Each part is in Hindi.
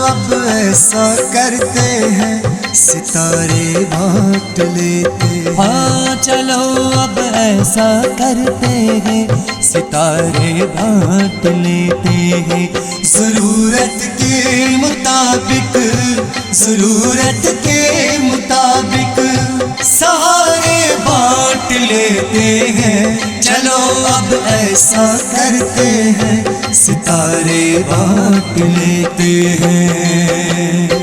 अब ऐसा करते हैं, सितारे बांट लेते हैं। हाँ चलो अब ऐसा करते हैं, सितारे बांट लेते हैं। ज़रूरत के मुताबिक, ज़रूरत के मुताबिक सहारे बांट लेते हैं। चलो अब ऐसा करते हैं, सितारे बांट लेते हैं।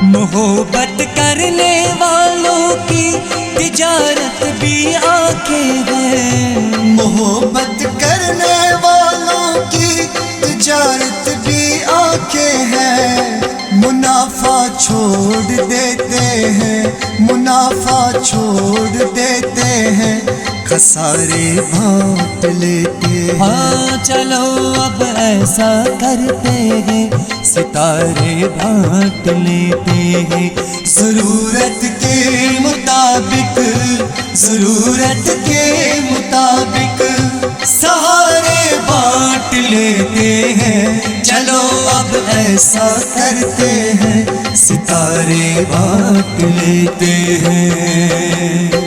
मोहब्बत करने वालों की तिजारत भी आंखें हैं। मोहब्बत करने वालों की तिजारत भी आंखें हैं। मुनाफा छोड़ देते हैं, मुनाफा छोड़ देते हैं, खसारे बांट लेते हैं। हाँ चलो अब ऐसा करते हैं, सितारे बांट लेते हैं। ज़रूरत के मुताबिक, ज़रूरत के मुताबिक सहारे बांट लेते हैं। चलो अब ऐसा करते हैं, सितारे बांट लेते हैं।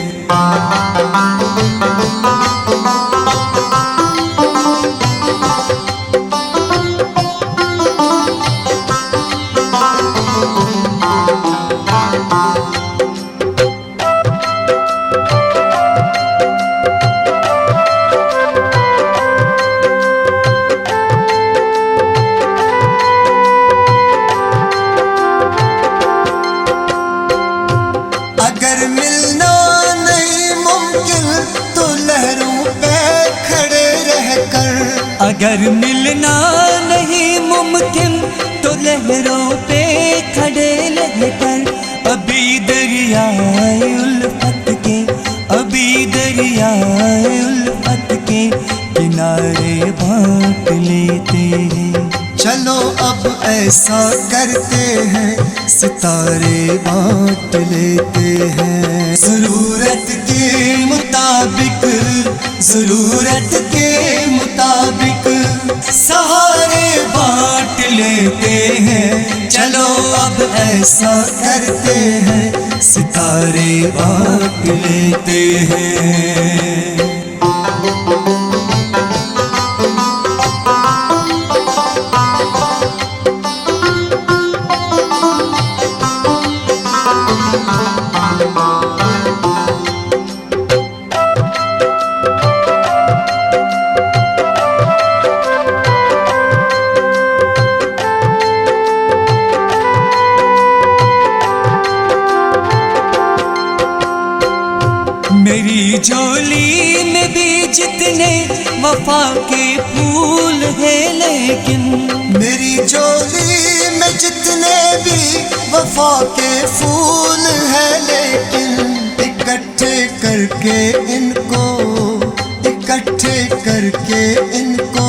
अगर मिलना नहीं मुमकिन तो लहरों पे खड़े रहकर, अगर मिलना नहीं मुमकिन तो लहरों पे खड़े रहकर, अभी दरियाए उल्फत के, अभी दरियाए उल्फत के किनारे बांट लेते हैं। चलो अब ऐसा करते हैं, सितारे बांट लेते हैं। ज़रूरत के मुताबिक, ज़रूरत के मुताबिक सहारे बांट लेते हैं। चलो अब ऐसा करते हैं, सितारे बांट लेते हैं। मेरी झोली में भी जितने वफा के फूल हैं, लेकिन मेरी झोली में जितने भी वफा के फूल हैं, लेकिन इकट्ठे करके इनको, इकट्ठे करके इनको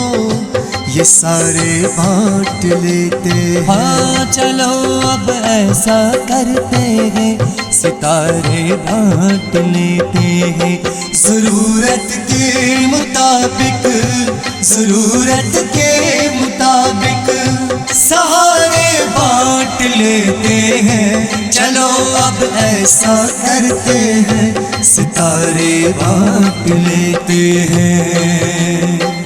ये सारे बांट लेते हैं। हाँ चलो अब ऐसा करते हैं, सितारे बांट लेते हैं। ज़रूरत के मुताबिक, ज़रूरत के मुताबिक सहारे बांट लेते हैं। चलो अब ऐसा करते हैं, सितारे बांट लेते हैं।